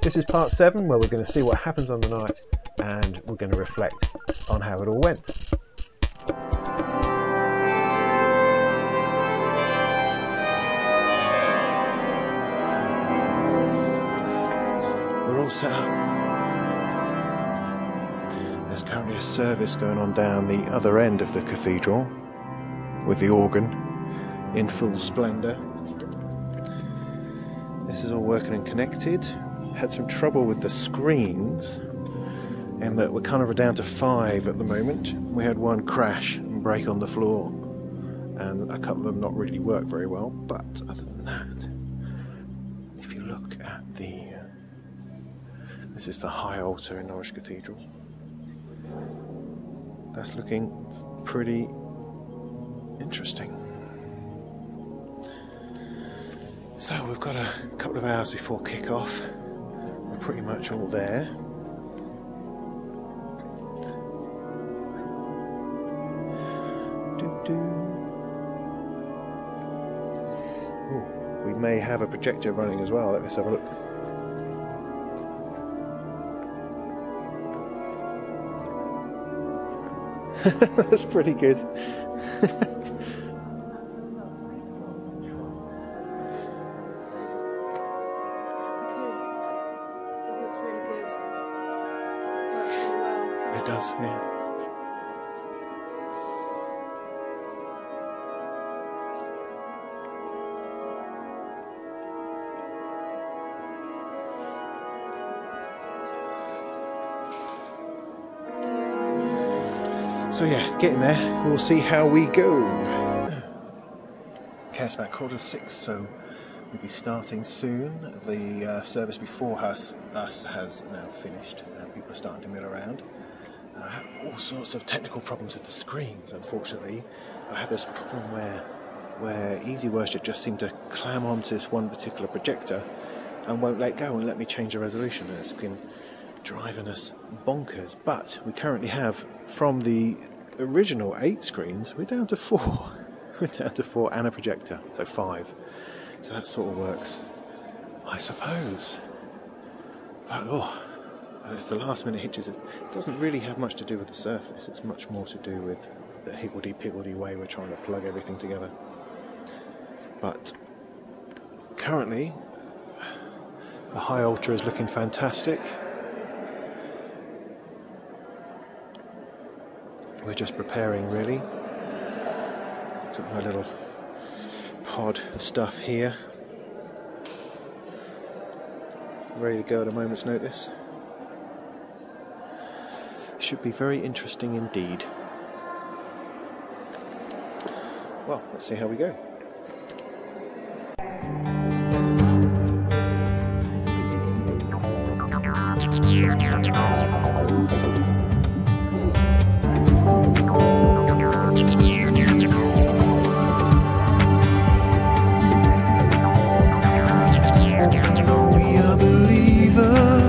This is part 7, where we're going to see what happens on the night and we're going to reflect on how it all went. We're all set up. There's currently a service going on down the other end of the cathedral with the organ in full splendour. This is all working and connected. Had some trouble with the screens in that we're kind of down to 5 at the moment. We had one crash and break on the floor, and a couple of them not really work very well, but other than that, if you look at the this is the high altar in Norwich Cathedral. That's looking pretty interesting. So we've got a couple of hours before kick-off. We're pretty much all there. Ooh, we may have a projector running as well. Let's have a look. That's pretty good. It does, yeah. So yeah, getting there. We'll see how we go. Okay, it's about 5:45, so we'll be starting soon. The service before us has now finished, and people are starting to mill around. I had all sorts of technical problems with the screens, unfortunately. I had this problem where Easy Worship just seemed to clam onto this one particular projector and won't let go and let me change the resolution, and it's been driving us bonkers. But we currently have, from the original 8 screens, we're down to 4. We're down to 4 and a projector, so 5. So that sort of works, I suppose. But oh, it's the last minute hitches. It doesn't really have much to do with the surface. It's much more to do with the higgledy-piggledy way we're trying to plug everything together. But currently, the high altar is looking fantastic. We're just preparing, really. Got my little pod of stuff here, ready to go at a moment's notice. Should be very interesting indeed. Well, let's see how we go. We are believers.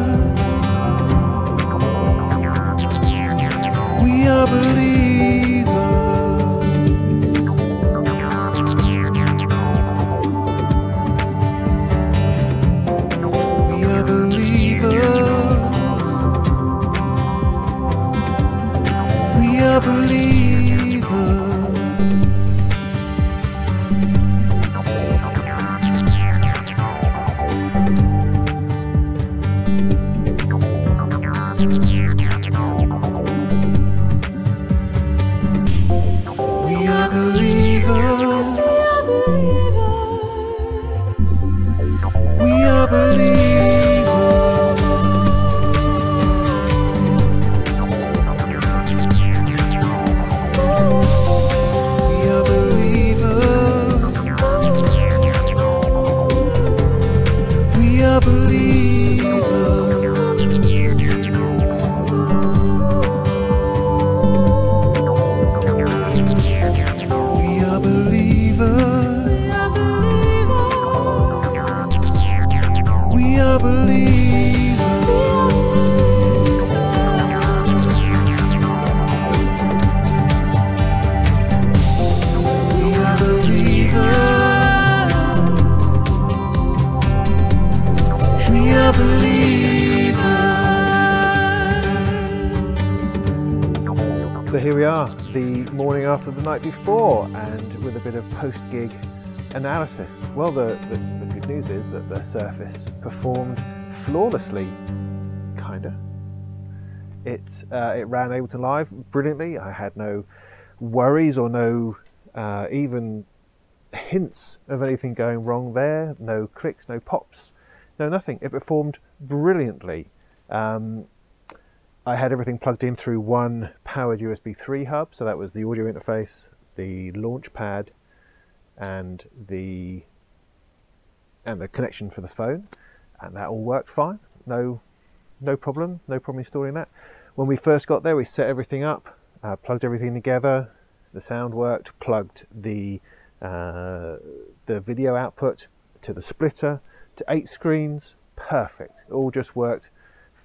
So here we are, the morning after the night before, and with a bit of post-gig analysis. Well, the good news is that the Surface performed flawlessly, kinda. It ran Ableton Live brilliantly. I had no worries or no even hints of anything going wrong there. No clicks, no pops, no nothing. It performed brilliantly. I had everything plugged in through one powered USB 3 hub, so that was the audio interface, the launch pad, and the connection for the phone, and that all worked fine. No problem installing that. When we first got there, we set everything up, plugged everything together. The sound worked. Plugged the video output to the splitter to 8 screens. Perfect. It all just worked.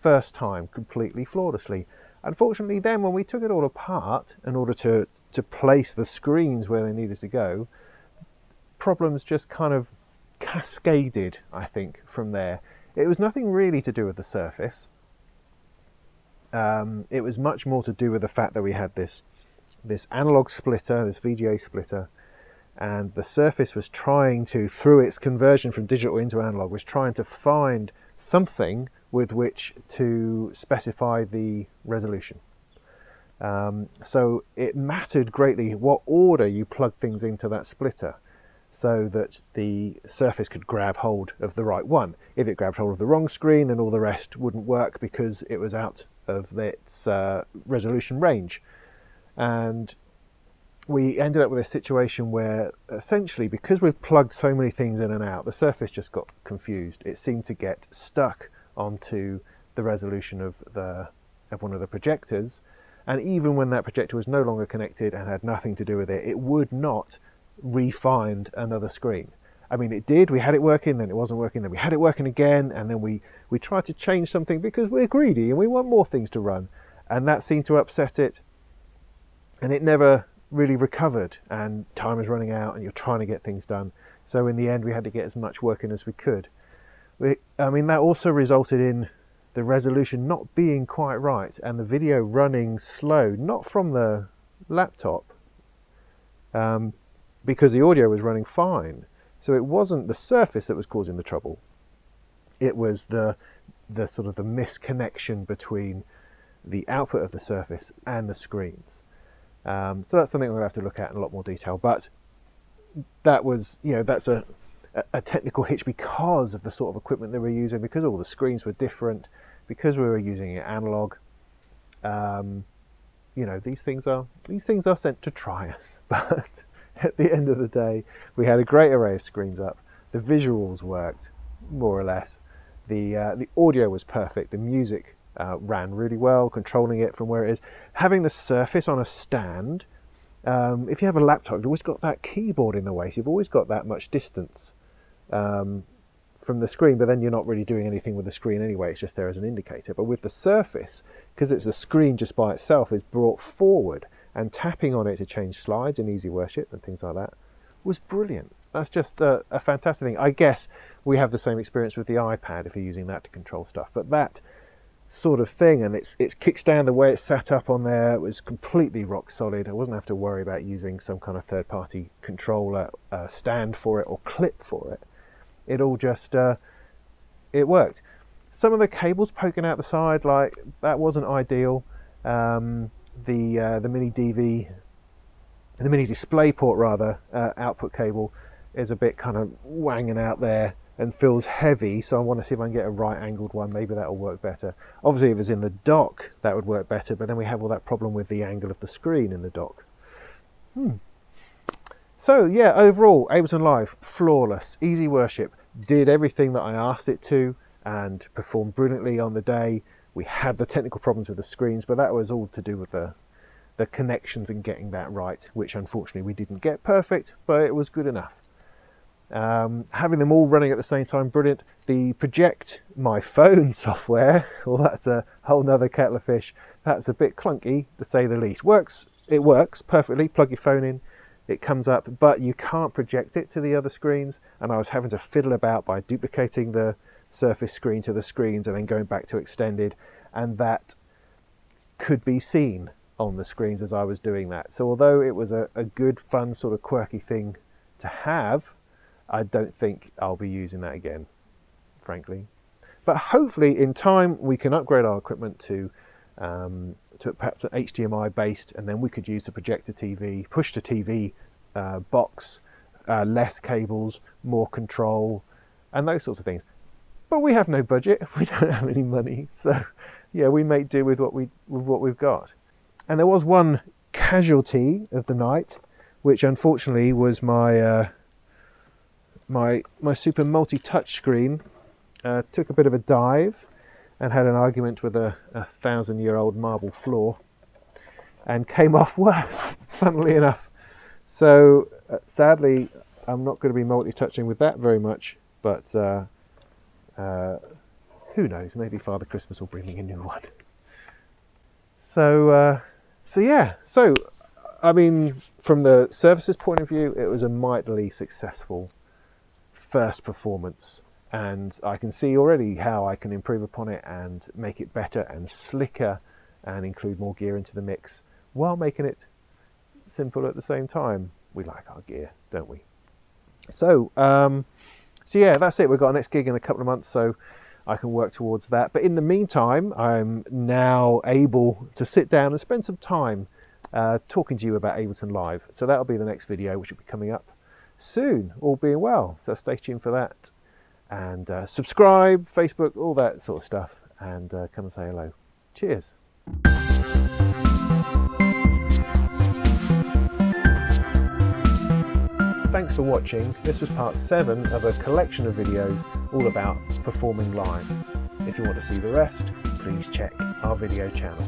First time, completely flawlessly. Unfortunately then, when we took it all apart in order to place the screens where they needed to go, problems just kind of cascaded, I think, from there. It was nothing really to do with the Surface. It was much more to do with the fact that we had this analog splitter, this VGA splitter, and the Surface was trying to, through its conversion from digital into analog, was trying to find something with which to specify the resolution. So it mattered greatly what order you plug things into that splitter, so that the Surface could grab hold of the right one. If it grabbed hold of the wrong screen, then all the rest wouldn't work because it was out of its resolution range. And we ended up with a situation where, essentially, because we've plugged so many things in and out, the Surface just got confused. It seemed to get stuck onto the resolution of one of the projectors, and even when that projector was no longer connected and had nothing to do with it, it would not re-find another screen. I mean, it did. We had it working, then it wasn't working, then we had it working again, and then we tried to change something because we're greedy and we want more things to run, and that seemed to upset it, and it never really recovered, and time was running out and you're trying to get things done. So in the end, we had to get as much working as we could. I mean, that also resulted in the resolution not being quite right and the video running slow, not from the laptop, because the audio was running fine. So it wasn't the Surface that was causing the trouble. It was the sort of the misconnection between the output of the Surface and the screens. So that's something we'll have to look at in a lot more detail. But that was, that's a technical hitch because of the sort of equipment that we're using, because all the screens were different, because we were using it analog. These things are sent to try us. But at the end of the day, we had a great array of screens up. The visuals worked more or less. The audio was perfect. The music ran really well, controlling it from where it is. Having the Surface on a stand, if you have a laptop, you've always got that keyboard in the way, so you've always got that much distance from the screen, but then you're not really doing anything with the screen anyway, it's just there as an indicator. But with the Surface, because it's the screen just by itself, is brought forward, and tapping on it to change slides in Easy Worship and things like that was brilliant. That's just a fantastic thing. I guess we have the same experience with the iPad if you're using that to control stuff, but that sort of thing, and its kickstand, the way it's set up on there, was completely rock solid. I wasn't have to worry about using some kind of third-party controller stand for it or clip for it. It all just it worked. Some of the cables poking out the side, like, that wasn't ideal. The mini DV, the mini display port rather, output cable is a bit kind of wanging out there and feels heavy, so I want to see if I can get a right angled one. Maybe that'll work better. Obviously if it's in the dock that would work better, but then we have all that problem with the angle of the screen in the dock. So yeah, overall Ableton Live, flawless. Easy Worship did everything that I asked it to and performed brilliantly on the day. We had the technical problems with the screens, but that was all to do with the connections and getting that right, which unfortunately we didn't get perfect, but it was good enough. Having them all running at the same time, brilliant. The Project My Phone software, well, that's a whole nother kettle of fish. That's a bit clunky, to say the least. It works perfectly. Plug your phone in, it comes up, but you can't project it to the other screens, and I was having to fiddle about by duplicating the surface screen to the screens and then going back to extended, and that could be seen on the screens as I was doing that. So although it was a good, fun, sort of quirky thing to have, I don't think I'll be using that again, frankly. But hopefully in time we can upgrade our equipment to perhaps an HDMI based, and then we could use the projector TV, push to TV box, less cables, more control, and those sorts of things. But we have no budget, we don't have any money, so yeah, we make do with what we've got. And there was one casualty of the night, which unfortunately was my my Super multi-touch screen. Took a bit of a dive and had an argument with a 1,000-year-old marble floor, and came off worse, funnily enough. So sadly, I'm not going to be multi-touching with that very much, but who knows, maybe Father Christmas will bring me a new one. So yeah, so I mean, from the services point of view, it was a mightily successful first performance, and I can see already how I can improve upon it and make it better and slicker and include more gear into the mix while making it simple at the same time. We like our gear, don't we? So so yeah, that's it. We've got our next gig in a couple of months, so I can work towards that. But in the meantime, I'm now able to sit down and spend some time talking to you about Ableton Live. So that'll be the next video, which will be coming up soon, all being well. So stay tuned for that. And subscribe, Facebook, all that sort of stuff. And come and say hello. Cheers. Thanks for watching. This was part 7 of a collection of videos all about performing live. If you want to see the rest, please check our video channel.